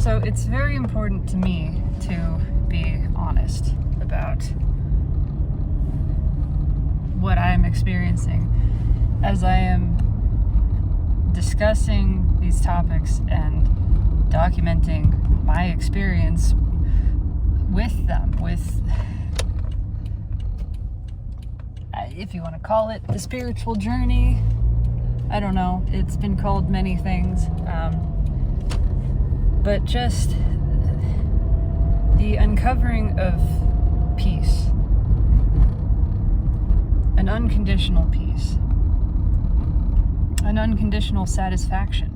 So it's very important to me to be honest about what I am experiencing as I am discussing these topics and documenting my experience with them, with, if you want to call it, the spiritual journey. I don't know, it's been called many things, but just the uncovering of peace, an unconditional peace, an unconditional satisfaction.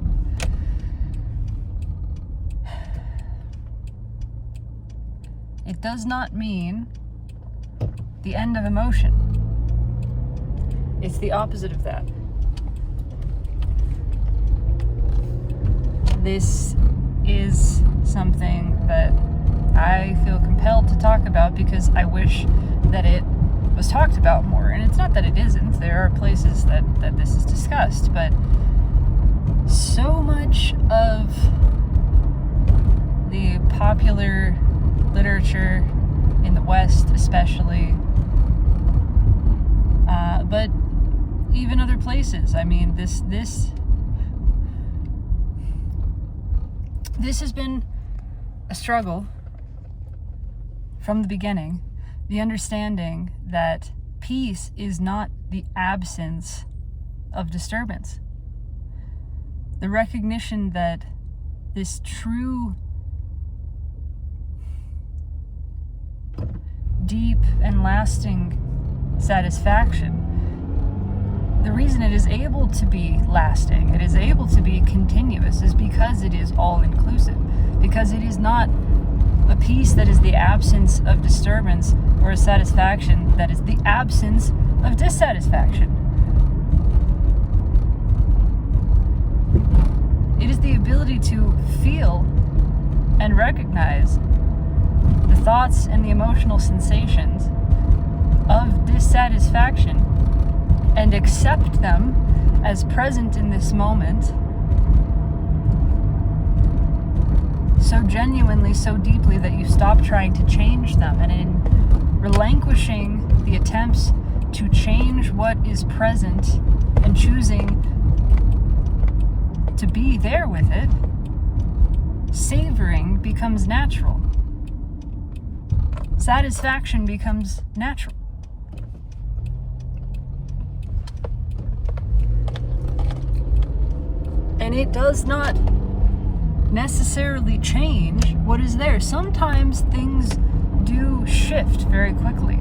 It does not mean the end of emotion. It's the opposite of that. This is something that I feel compelled to talk about because I wish that it was talked about more. And it's not that it isn't. There are places that this is discussed, but so much of the popular literature in the West especially, but even other places. I mean, this has been a struggle from the beginning. The understanding that peace is not the absence of disturbance. The recognition that this true, deep and lasting satisfaction, the reason it is able to be lasting, it is able to be continuous, is because it is all-inclusive. Because it is not a peace that is the absence of disturbance, or a satisfaction that is the absence of dissatisfaction. It is the ability to feel and recognize the thoughts and the emotional sensations of dissatisfaction and accept them as present in this moment so genuinely, so deeply that you stop trying to change them. And in relinquishing the attempts to change what is present and choosing to be there with it, savoring becomes natural. Satisfaction becomes natural. And it does not necessarily change what is there. Sometimes things do shift very quickly.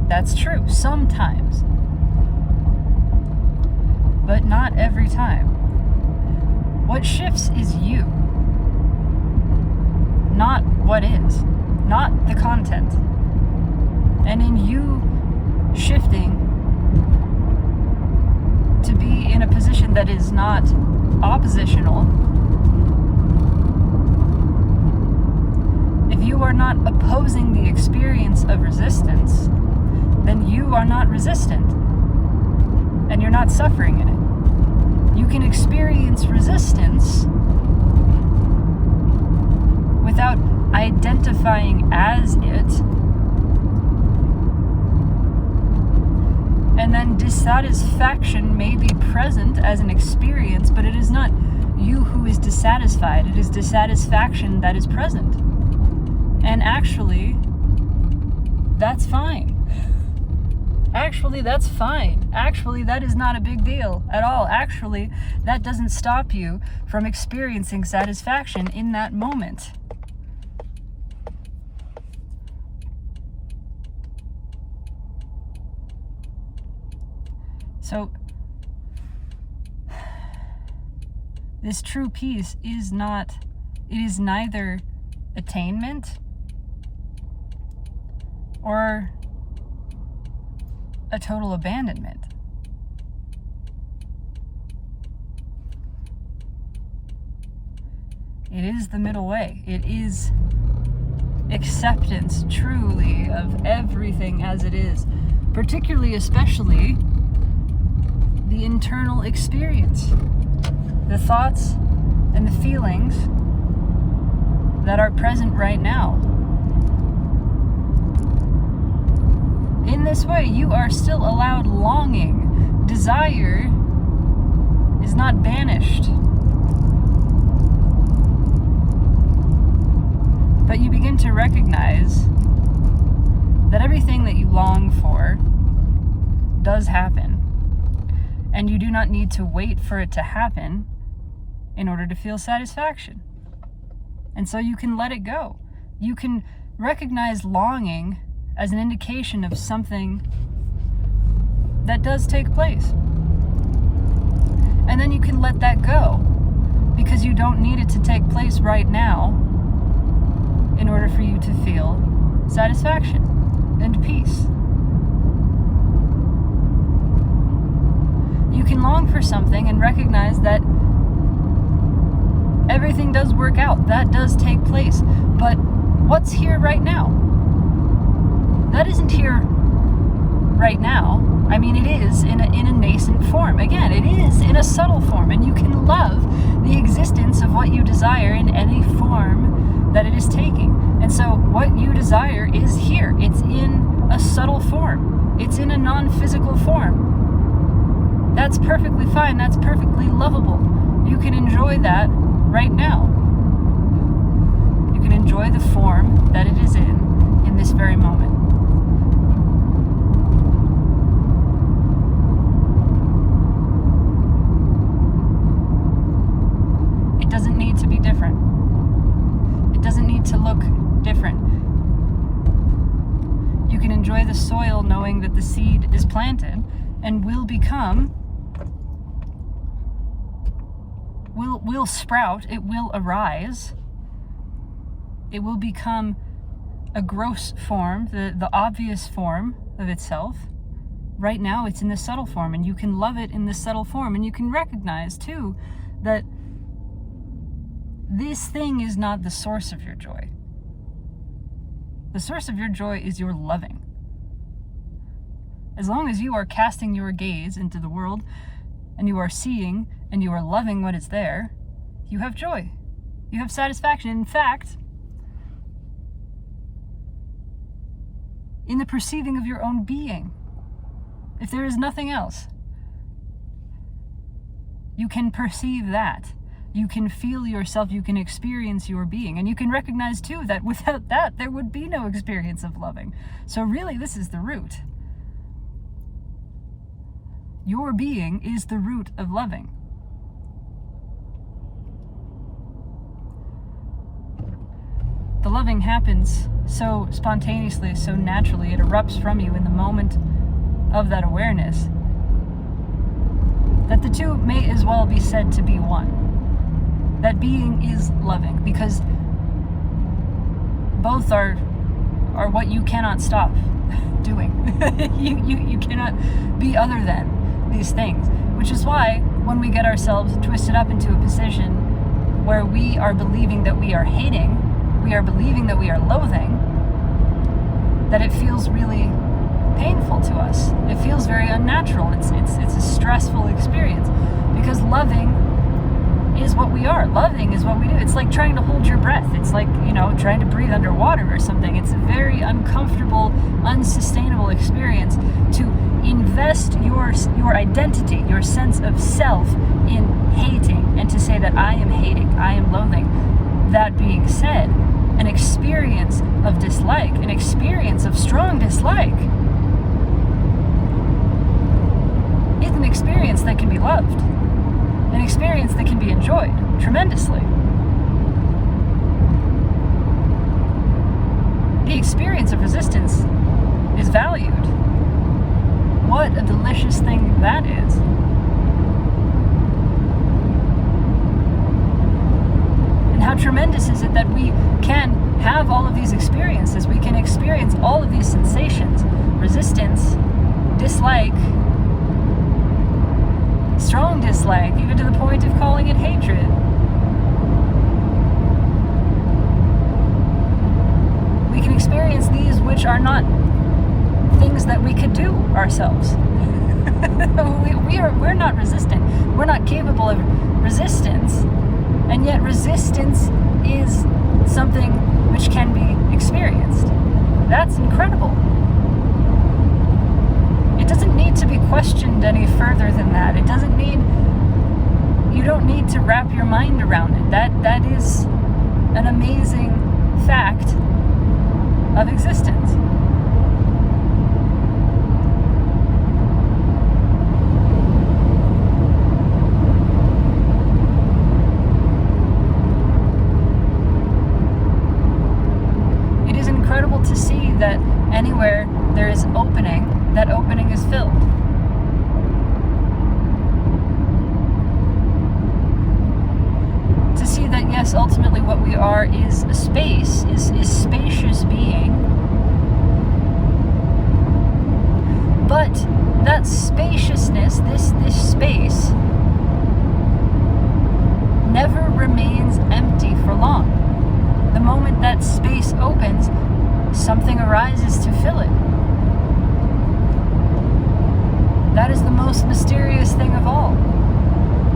That's true, sometimes. But not every time. What shifts is you, not what is, not the content. And in you shifting to be in a position that is not oppositional, if you are not opposing the experience of resistance, then you are not resistant, and you're not suffering in it. You can experience resistance without identifying as it, and then dissatisfaction may be present as an experience, but it is not you who is dissatisfied. It is dissatisfaction that is present. And actually, that's fine. Actually, that's fine. Actually, that is not a big deal at all. Actually, that doesn't stop you from experiencing satisfaction in that moment. So, this true peace is neither attainment or a total abandonment. It is the middle way. It is acceptance truly of everything as it is, particularly, especially the internal experience, the thoughts and the feelings that are present right now. In this way, you are still allowed longing. Desire is not banished. But you begin to recognize that everything that you long for does happen. And you do not need to wait for it to happen in order to feel satisfaction. And so you can let it go. You can recognize longing as an indication of something that does take place. And then you can let that go, because you don't need it to take place right now in order for you to feel satisfaction and peace. You can long for something and recognize that everything does work out, that does take place, but what's here right now? That isn't here right now. I mean, it is in a nascent form. Again, it is in a subtle form, and you can love the existence of what you desire in any form that it is taking. And so what you desire is here. It's in a subtle form. It's in a non-physical form. That's perfectly fine. That's perfectly lovable. You can enjoy that right now. You can enjoy the form that it is in this very moment. It doesn't need to be different. It doesn't need to look different. You can enjoy the soil knowing that the seed is planted and will sprout, it will arise, it will become a gross form, the obvious form of itself. Right now it's in the subtle form, and you can love it in the subtle form, and you can recognize too that this thing is not the source of your joy. The source of your joy is your loving. As long as you are casting your gaze into the world and you are seeing and you are loving what is there, you have joy. You have satisfaction. In fact, in the perceiving of your own being, if there is nothing else, you can perceive that. You can feel yourself, you can experience your being, and you can recognize too that without that, there would be no experience of loving. So really, this is the root. Your being is the root of loving. The loving happens so spontaneously, so naturally, it erupts from you in the moment of that awareness, that the two may as well be said to be one. That being is loving, because both are what you cannot stop doing. you cannot be other than these things, which is why when we get ourselves twisted up into a position where we are believing that we are hating, we are believing that we are loathing, that it feels really painful to us. It feels very unnatural. It's a stressful experience, because loving is what we are. Loving is what we do. It's like trying to hold your breath. It's like, trying to breathe underwater or something. It's a very uncomfortable, unsustainable experience to invest your identity, your sense of self in hating, and to say that I am hating, I am loathing. That being said, an experience of dislike, an experience of strong dislike, is an experience that can be loved. An experience that can be enjoyed tremendously. The experience of resistance is valued. What a delicious thing that is. And how tremendous is it that we can have all of these experiences. We can experience all of these sensations. Resistance, dislike, strong dislike, even to the point of calling it hatred. We can experience these which are not things that we could do ourselves. We're not resistant. We're not capable of resistance. And yet resistance is something than that. It doesn't need, you don't need to wrap your mind around it. That is an amazing fact of existence. It is incredible to see that anywhere there is opening, that opening is filled. To see that, yes, ultimately what we are is a space, is spacious being. But that spaciousness, this space, never remains empty for long. The moment that space opens, something arises to fill it. That is the most mysterious thing of all.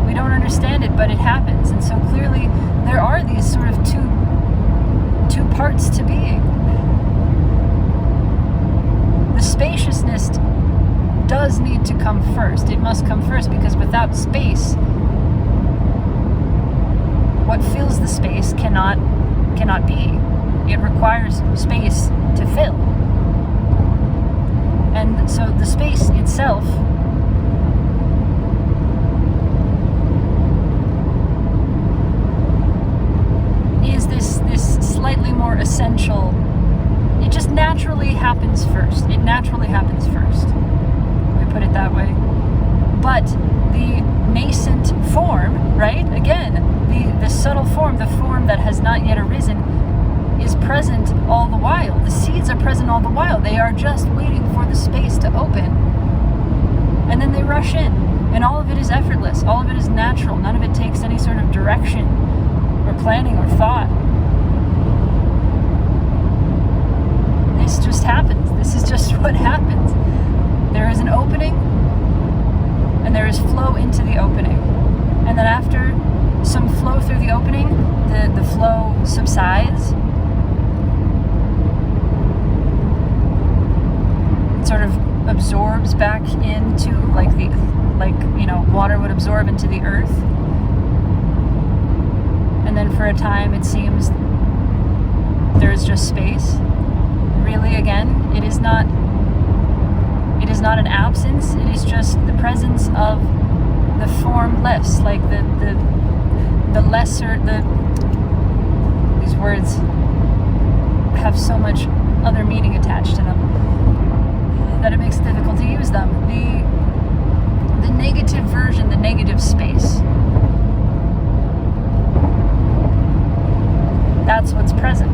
We don't understand it, but it happens. And so clearly there are these sort of two parts to being. The spaciousness does need to come first. It must come first, because without space, what fills the space cannot be. It requires space to fill. And so the space itself is this slightly more essential. It just naturally happens first. It naturally happens first. Let me put it that way. But the nascent form, right? Again, the subtle form, the form that has not yet arisen, is present all the while. The seeds are present all the while. They are just waiting for the space to open. And then they rush in. And all of it is effortless. All of it is natural. None of it takes any sort of direction or planning or thought. This just happens. This is just what happens. There is an opening, and there is flow into the opening. And then after some flow through the opening, the flow subsides. It sort of absorbs back into like water would absorb into the earth. And then for a time it seems there's just space. Really, again, it is not an absence, it is just the presence of the formless, like the lesser, these words have so much other meaning attached to them that it makes it difficult to use them. The negative version, the negative space. That's what's present.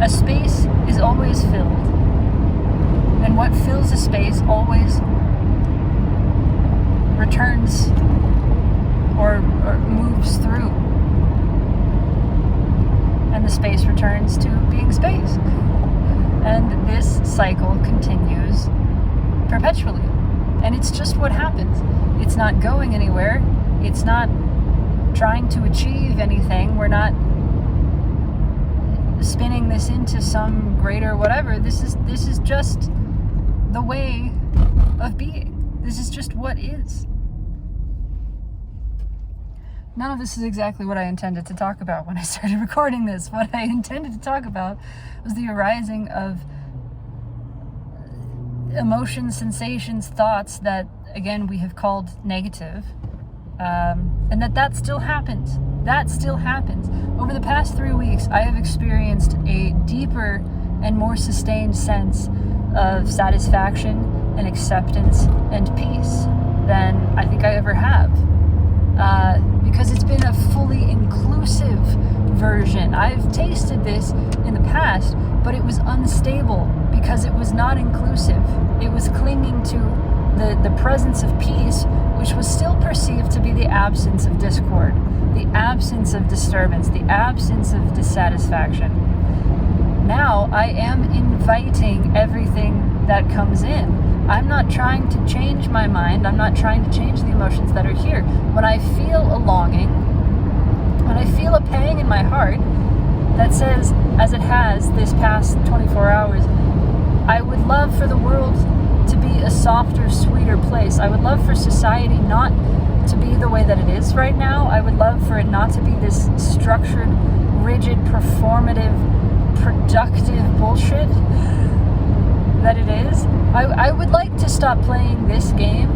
A space is always filled. And what fills a space always returns or moves through. And the space returns to being space. And this cycle continues perpetually. And it's just what happens. It's not going anywhere. It's not trying to achieve anything. We're not spinning this into some greater whatever. This is just the way of being. This is just what is. None of this is exactly what I intended to talk about when I started recording this. What I intended to talk about was the arising of emotions, sensations, thoughts that, again, we have called negative. And that still happens. That still happens. Over the past 3 weeks, I have experienced a deeper and more sustained sense of satisfaction and acceptance and peace than I think I ever have. Because it's been a fully inclusive version. I've tasted this in the past, but it was unstable because it was not inclusive. It was clinging to the presence of peace, which was still perceived to be the absence of discord, the absence of disturbance, the absence of dissatisfaction. Now I am inviting everything that comes in. I'm not trying to change my mind. I'm not trying to change the emotions that are here. When I feel a longing, when I feel a pang in my heart that says, as it has this past 24 hours, I would love for the world to be a softer, sweeter place. I would love for society not to be the way that it is right now. I would love for it not to be this structured, rigid, performative, productive bullshit that it is. I would like to stop playing this game,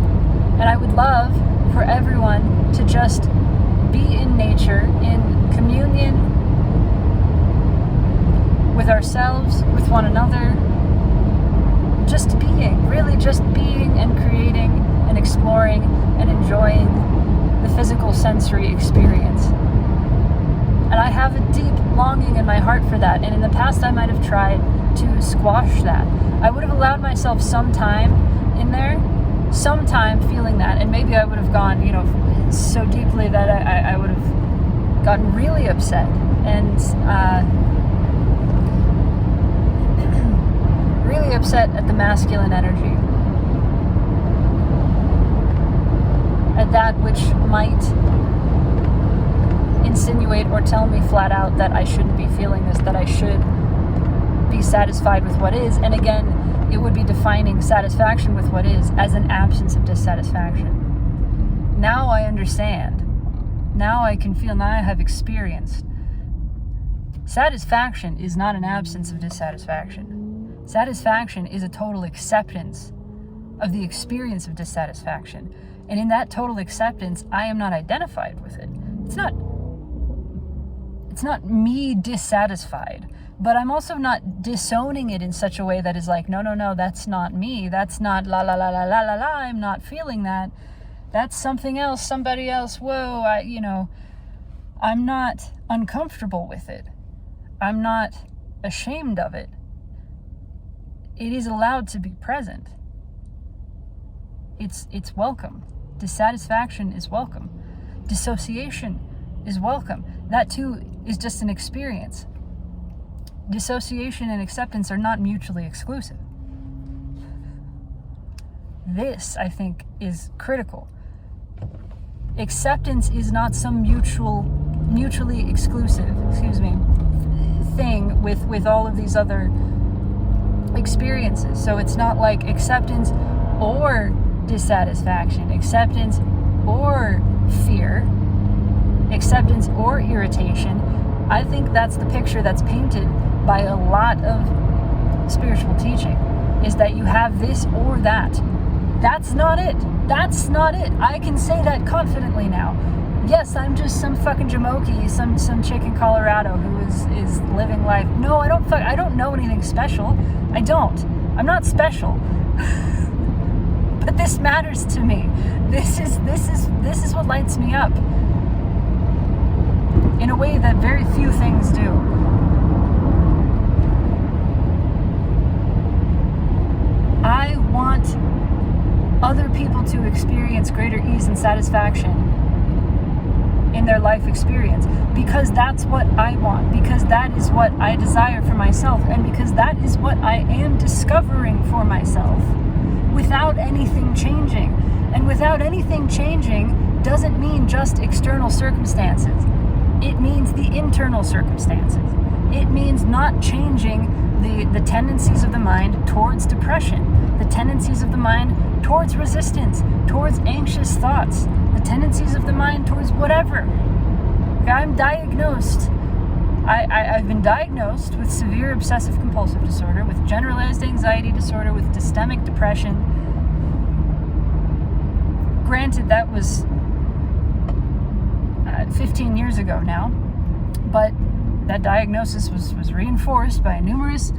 and I would love for everyone to just be in nature, in communion with ourselves, with one another, just being, really just being and creating and exploring and enjoying the physical sensory experience. And I have a deep longing in my heart for that, and in the past I might have tried to squash that. I would have allowed myself some time in there, some time feeling that, and maybe I would have gone, so deeply that I would have gotten really upset and really upset at the masculine energy, at that which might insinuate or tell me flat out that I shouldn't be feeling this, that I should be satisfied with what is. And again, it would be defining satisfaction with what is as an absence of dissatisfaction. Now I understand. Now I can feel, now I have experienced. Satisfaction is not an absence of dissatisfaction. Satisfaction is a total acceptance of the experience of dissatisfaction. And in that total acceptance, I am not identified with it. It's not me dissatisfied, but I'm also not disowning it in such a way that is like, no, that's not me. That's not la la la la la la la. I'm not feeling that. That's something else, somebody else. Whoa, I'm not uncomfortable with it. I'm not ashamed of it. It is allowed to be present. It's welcome. Dissatisfaction is welcome. Dissociation is welcome. That too is just an experience. Dissociation and acceptance are not mutually exclusive. This, I think, is critical. Acceptance is not some mutually exclusive, thing with all of these other experiences. So it's not like acceptance or dissatisfaction, acceptance or fear, acceptance or irritation. I think that's the picture that's painted by a lot of spiritual teaching, is that you have this or that. That's not it. That's not it. I can say that confidently now. Yes, I'm just some fucking jamoke, some chick in Colorado who is living life. No, I don't know anything special. I don't. I'm not special. But this matters to me. This is what lights me up in a way that very few things do. I want other people to experience greater ease and satisfaction in their life experience, because that's what I want, because that is what I desire for myself, and because that is what I am discovering for myself without anything changing. And without anything changing doesn't mean just external circumstances. It means the internal circumstances. It means not changing the tendencies of the mind towards depression, the tendencies of the mind towards resistance, towards anxious thoughts, the tendencies of the mind towards whatever. I'm diagnosed. I've been diagnosed with severe obsessive compulsive disorder, with generalized anxiety disorder, with systemic depression. Granted, that was 15 years ago now, but that diagnosis was reinforced by numerous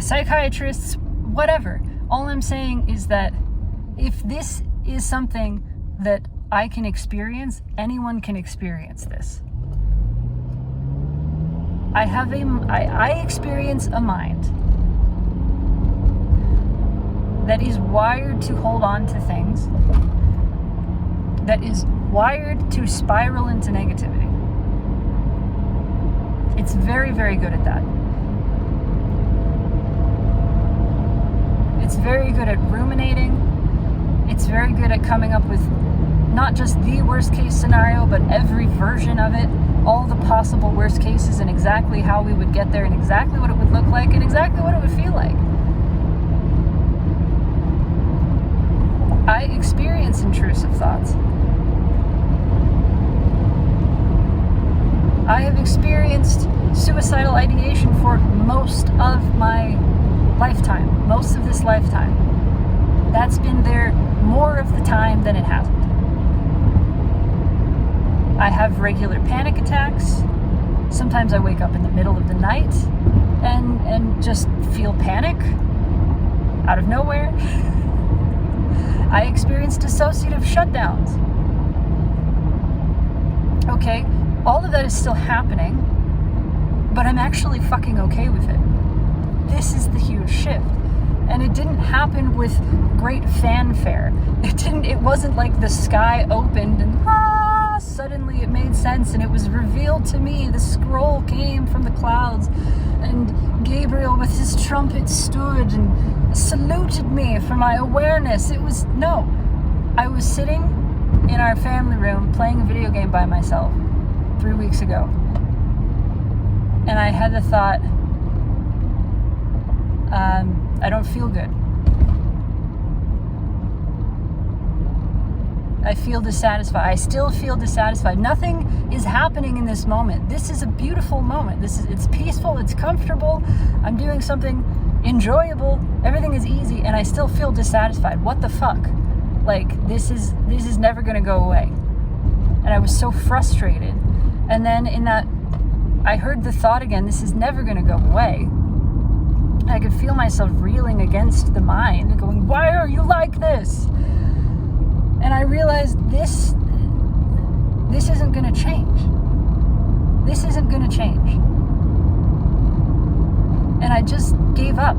psychiatrists, whatever. All I'm saying is that if this is something that I can experience, anyone can experience this. I experience a mind that is wired to hold on to things, that is wired to spiral into negativity. It's very, very good at that. It's very good at ruminating. It's very good at coming up with not just the worst case scenario, but every version of it, all the possible worst cases, and exactly how we would get there, and exactly what it would look like, and exactly what it would feel like. I experience intrusive thoughts. I have experienced suicidal ideation for most of my lifetime, most of this lifetime. That's been there more of the time than it hasn't. I have regular panic attacks. Sometimes I wake up in the middle of the night and just feel panic out of nowhere. I experience dissociative shutdowns. Okay, all of that is still happening, but I'm actually fucking okay with it. This is the huge shift. And it didn't happen with great fanfare. It wasn't like the sky opened and suddenly it made sense and it was revealed to me. The scroll came from the clouds and Gabriel with his trumpet stood and saluted me for my awareness. I was sitting in our family room playing a video game by myself 3 weeks ago. And I had the thought, I don't feel good. I feel dissatisfied. I still feel dissatisfied. Nothing is happening in this moment. This is a beautiful moment. It's peaceful, it's comfortable. I'm doing something enjoyable. Everything is easy and I still feel dissatisfied. What the fuck? Like this is never going to go away. And I was so frustrated. And then in that I heard the thought again, this is never going to go away. I could feel myself reeling against the mind, going, why are you like this? And I realized this isn't going to change. This isn't going to change. And I just gave up.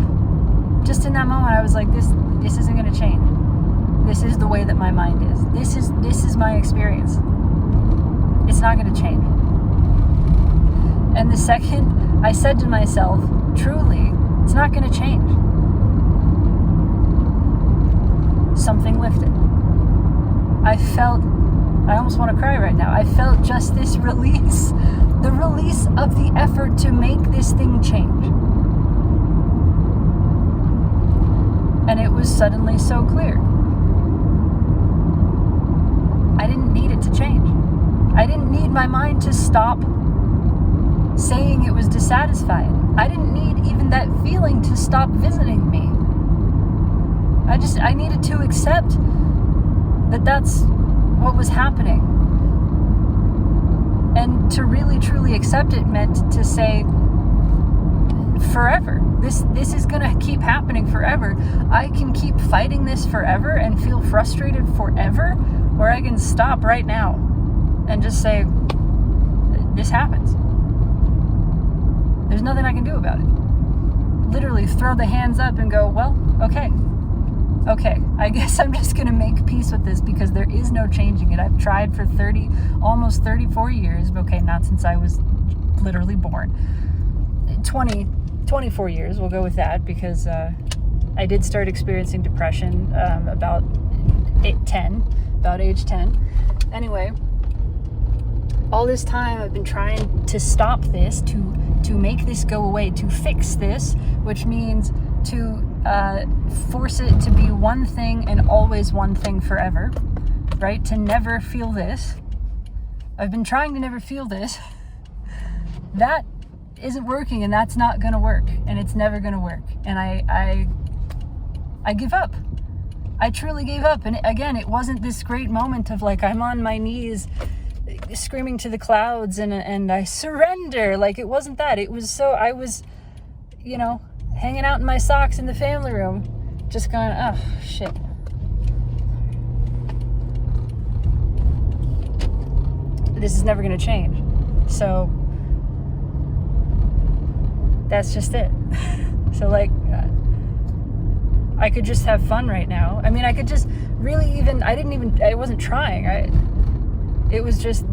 Just in that moment, I was like, this isn't going to change. This is the way that my mind is. This is my experience. It's not going to change. And the second I said to myself, truly, it's not going to change, something lifted. I almost want to cry right now. I felt just this release, the release of the effort to make this thing change. And it was suddenly so clear. I didn't need it to change. I didn't need my mind to stop saying it was dissatisfied. I didn't need even that feeling to stop visiting me. I needed to accept that that's what was happening. And to really truly accept it meant to say, forever. This is going to keep happening forever. I can keep fighting this forever and feel frustrated forever, or I can stop right now and just say, this happens. There's nothing I can do about it. Literally throw the hands up and go, well, okay, I guess I'm just going to make peace with this because there is no changing it. I've tried for almost 34 years. Okay, not since I was literally born. 24 years, we'll go with that, because I did start experiencing depression about age 10. Anyway, all this time I've been trying to stop this, to make this go away, to fix this, which means to force it to be one thing and always one thing forever, right? To never feel this. I've been trying to never feel this. That isn't working, and that's not going to work, and it's never going to work. And I give up. I truly gave up. And again, it wasn't this great moment of like, I'm on my knees screaming to the clouds and I surrender. Like, it wasn't that. It was so, I was, hanging out in my socks in the family room, just going, oh, shit. This is never going to change. So that's just it. So like, I could just have fun right now. I mean, I could just really I wasn't trying. It was just,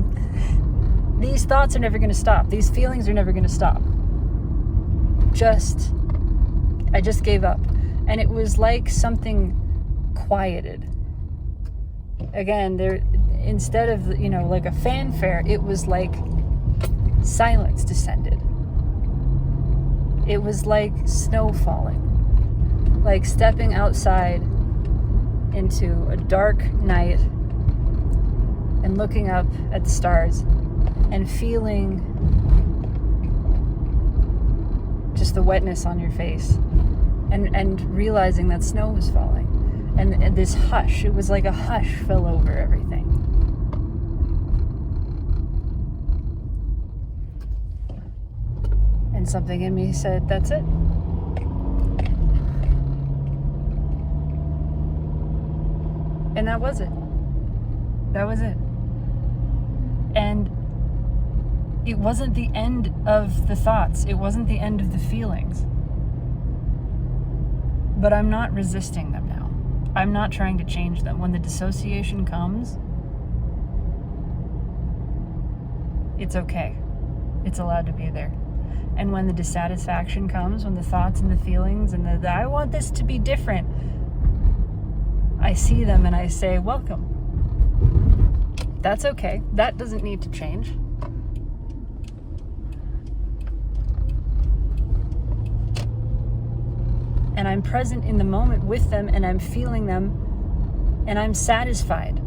these thoughts are never going to stop. These feelings are never going to stop. I just gave up. And it was like something quieted. Again, instead of, like a fanfare, it was like silence descended. It was like snow falling. Like stepping outside into a dark night and looking up at the stars and feeling just the wetness on your face and realizing that snow was falling. And this hush, it was like a hush fell over everything. And something in me said, that's it. And that was it. That was it. And it wasn't the end of the thoughts. It wasn't the end of the feelings. But I'm not resisting them now. I'm not trying to change them. When the dissociation comes, it's okay. It's allowed to be there. And when the dissatisfaction comes, when the thoughts and the feelings and the I want this to be different, I see them and I say, welcome. That's okay. That doesn't need to change. And I'm present in the moment with them, and I'm feeling them, and I'm satisfied.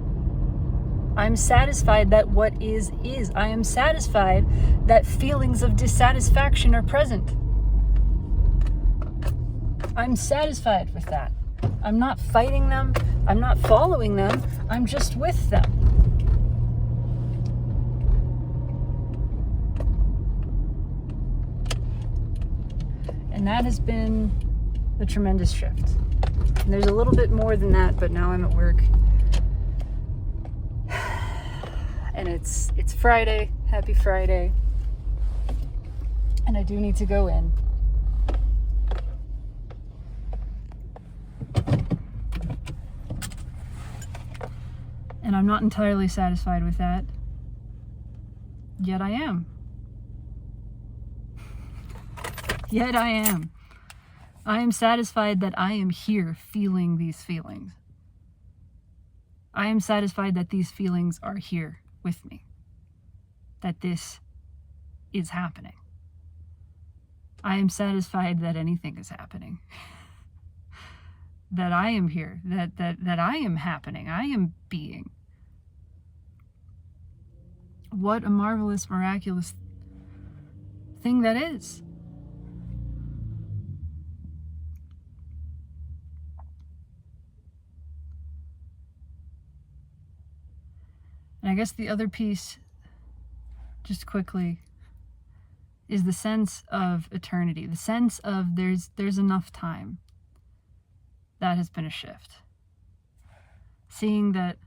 I'm satisfied that what is. I am satisfied that feelings of dissatisfaction are present. I'm satisfied with that. I'm not fighting them. I'm not following them. I'm just with them. And that has been a tremendous shift. And there's a little bit more than that, but now I'm at work. And it's Friday. Happy Friday. And I do need to go in. And I'm not entirely satisfied with that. Yet I am. Yet I am. I am satisfied that I am here feeling these feelings. I am satisfied that these feelings are here with me. That this is happening. I am satisfied that anything is happening. That I am here. That I am happening. I am being. What a marvelous, miraculous thing that is. And I guess the other piece, just quickly, is the sense of eternity, the sense of there's enough time. That has been a shift. Seeing that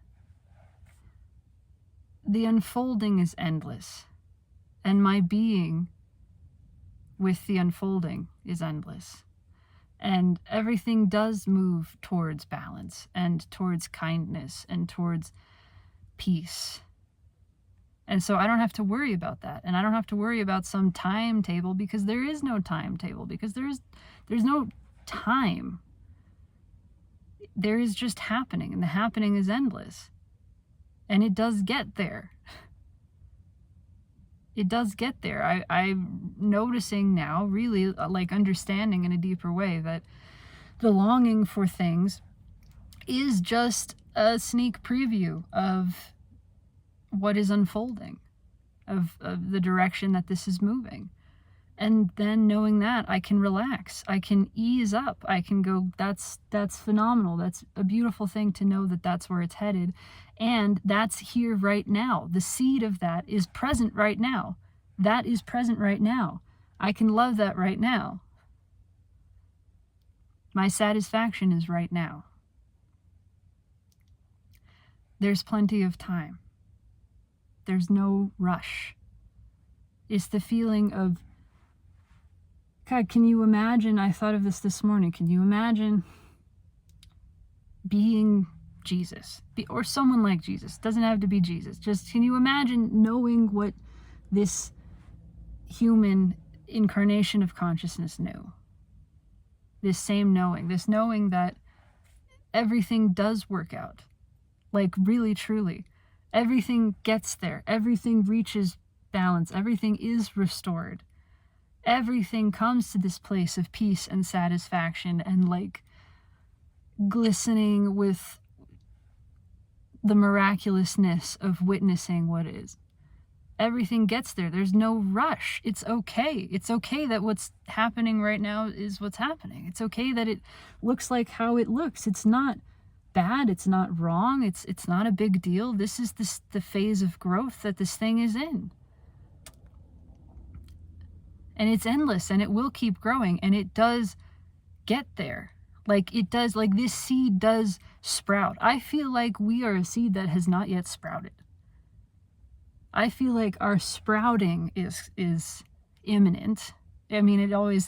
the unfolding is endless, and my being with the unfolding is endless. And everything does move towards balance and towards kindness and towards peace. And so I don't have to worry about that. And I don't have to worry about some timetable, because there is no timetable, because there's no time. There is just happening, and the happening is endless. And it does get there. It does get there. I'm noticing now, really like understanding in a deeper way, that the longing for things is just a sneak preview of what is unfolding, of the direction that this is moving. And then knowing that, I can relax, I can ease up, I can go, that's phenomenal. That's a beautiful thing to know that that's where it's headed. And that's here right now. The seed of that is present right now. That is present right now. I can love that right now. My satisfaction is right now. There's plenty of time. There's no rush. It's the feeling of, God, can you imagine, I thought of this morning, can you imagine being Jesus? Or someone like Jesus. Doesn't have to be Jesus. Just, can you imagine knowing what this human incarnation of consciousness knew? This same knowing. This knowing that everything does work out. Like, really, truly. Everything gets there. Everything reaches balance. Everything is restored. Everything comes to this place of peace and satisfaction and like glistening with the miraculousness of witnessing what is. Everything gets there. There's no rush. It's okay. It's okay that what's happening right now is what's happening. It's okay that it looks like how it looks. It's not bad. It's not wrong. It's not a big deal. This is the phase of growth that this thing is in. And it's endless, and it will keep growing, and it does get there. Like it does, like this seed does sprout. I feel like we are a seed that has not yet sprouted. I feel like our sprouting is imminent. I mean, it always,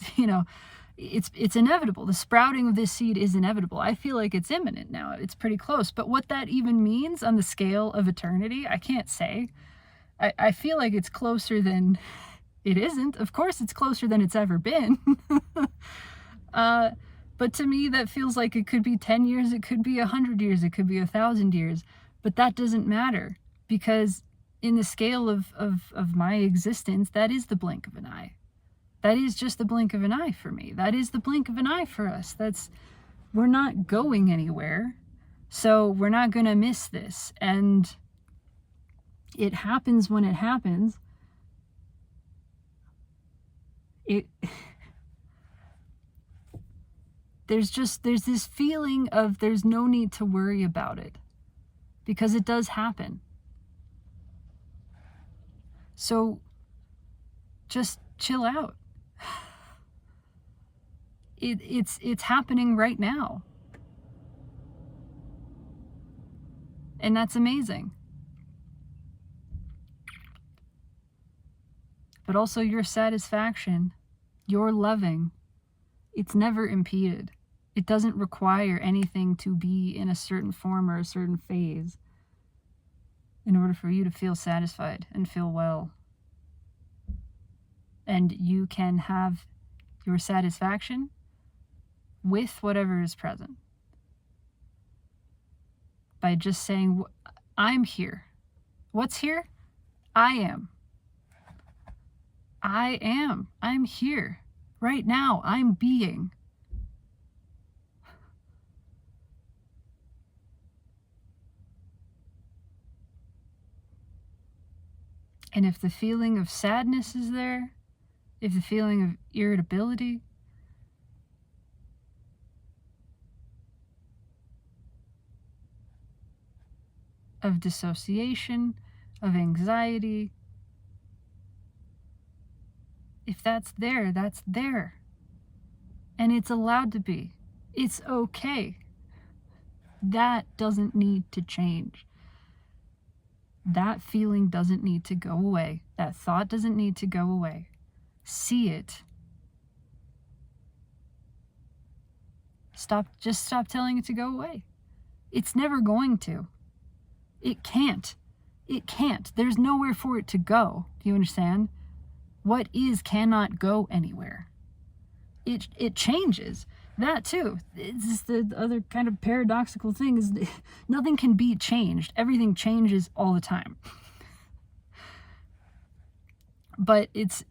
it's inevitable. The sprouting of this seed is inevitable. I feel like it's imminent now. It's pretty close. But what that even means on the scale of eternity, I can't say. I feel like it's closer than it isn't. Of course, it's closer than it's ever been. But to me, that feels like it could be 10 years, it could be 100 years, it could be 1,000 years. But that doesn't matter, because in the scale of my existence, that is the blink of an eye. That is just the blink of an eye for me. That is the blink of an eye for us. We're not going anywhere, so we're not going to miss this. And it happens when it happens. There's this feeling of there's no need to worry about it, because it does happen. So just chill out. It's happening right now. And that's amazing. But also your satisfaction, your loving, it's never impeded. It doesn't require anything to be in a certain form or a certain phase in order for you to feel satisfied and feel well. And you can have your satisfaction with whatever is present by just saying, I'm here. What's here? I am. I am. I'm here. Right now, I'm being. And if the feeling of sadness is there, if the feeling of irritability, of dissociation, of anxiety, if that's there, that's there. And it's allowed to be. It's okay. That doesn't need to change. That feeling doesn't need to go away. That thought doesn't need to go away. See it. Just stop telling it to go away. It's never going to. It can't. It can't. There's nowhere for it to go. Do you understand? What is cannot go anywhere. It changes. That too. It's just the other kind of paradoxical thing is nothing can be changed. Everything changes all the time. But it's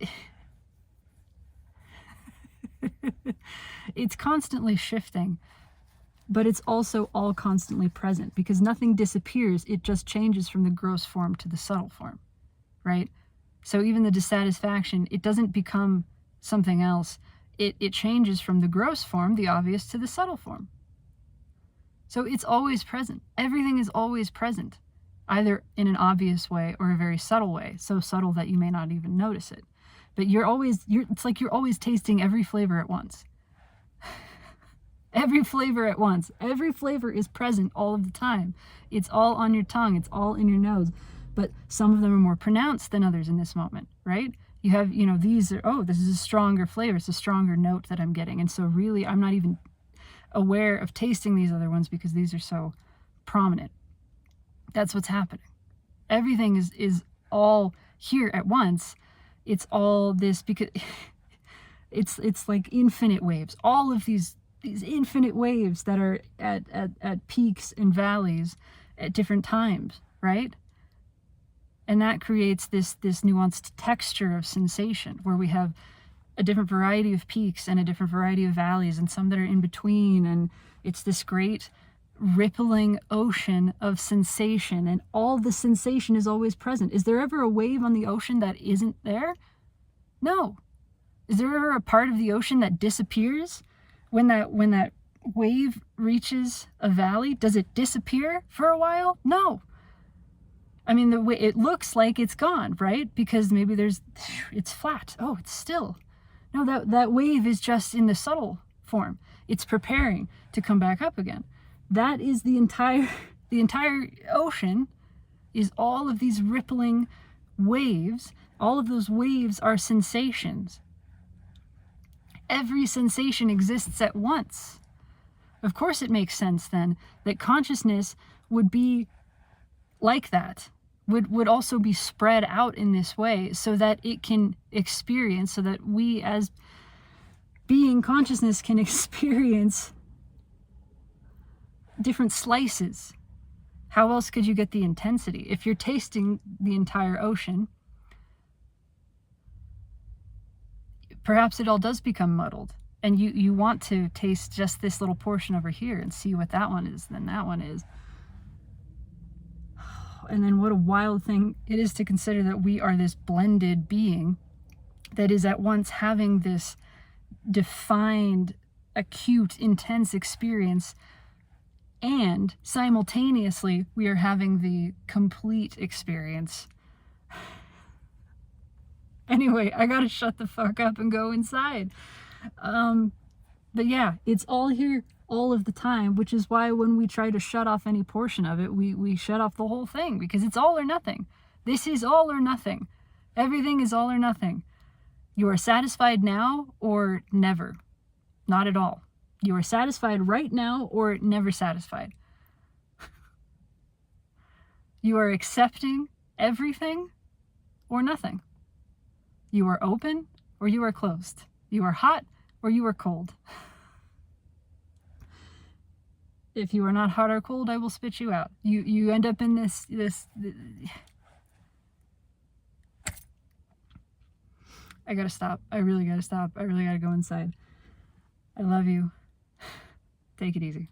constantly shifting. But it's also all constantly present, because nothing disappears. It just changes from the gross form to the subtle form, right? So even the dissatisfaction, it doesn't become something else. It changes from the gross form, the obvious, to the subtle form. So it's always present. Everything is always present, either in an obvious way or a very subtle way, so subtle that you may not even notice it. But it's like you're always tasting every flavor at once. Every flavor at once. Every flavor is present all of the time. It's all on your tongue. It's all in your nose. But some of them are more pronounced than others in this moment, right? You have, these are, this is a stronger flavor. It's a stronger note that I'm getting. And so really, I'm not even aware of tasting these other ones because these are so prominent. That's what's happening. Everything is all here at once. It's all this, because it's like infinite waves. All of these infinite waves that are at peaks and valleys at different times, right? And that creates this nuanced texture of sensation where we have a different variety of peaks and a different variety of valleys and some that are in between. And it's this great rippling ocean of sensation, and all the sensation is always present. Is there ever a wave on the ocean that isn't there? No. Is there ever a part of the ocean that disappears when that wave reaches a valley? Does it disappear for a while? No. I mean, the way it looks like it's gone, right? Because maybe it's flat. Oh, it's still. No, that wave is just in the subtle form. It's preparing to come back up again. That is the entire ocean is all of these rippling waves. All of those waves are sensations. Every sensation exists at once. Of course it makes sense then that consciousness would be like that, would also be spread out in this way so that it can experience, so that we as being consciousness can experience different slices. How else could you get the intensity? If you're tasting the entire ocean, perhaps it all does become muddled, and you want to taste just this little portion over here and see what that one is, then that one is. And then what a wild thing it is to consider that we are this blended being that is at once having this defined, acute, intense experience, and simultaneously we are having the complete experience. Anyway, I gotta shut the fuck up and go inside. But yeah, it's all here all of the time, which is why when we try to shut off any portion of it, we shut off the whole thing, because it's all or nothing. This is all or nothing. Everything is all or nothing. You are satisfied now or never. Not at all. You are satisfied right now or never satisfied. You are accepting everything or nothing. You are open or you are closed. You are hot or you are cold. If you are not hot or cold, I will spit you out. You end up in this. I gotta stop. I really gotta stop. I really gotta go inside. I love you. Take it easy.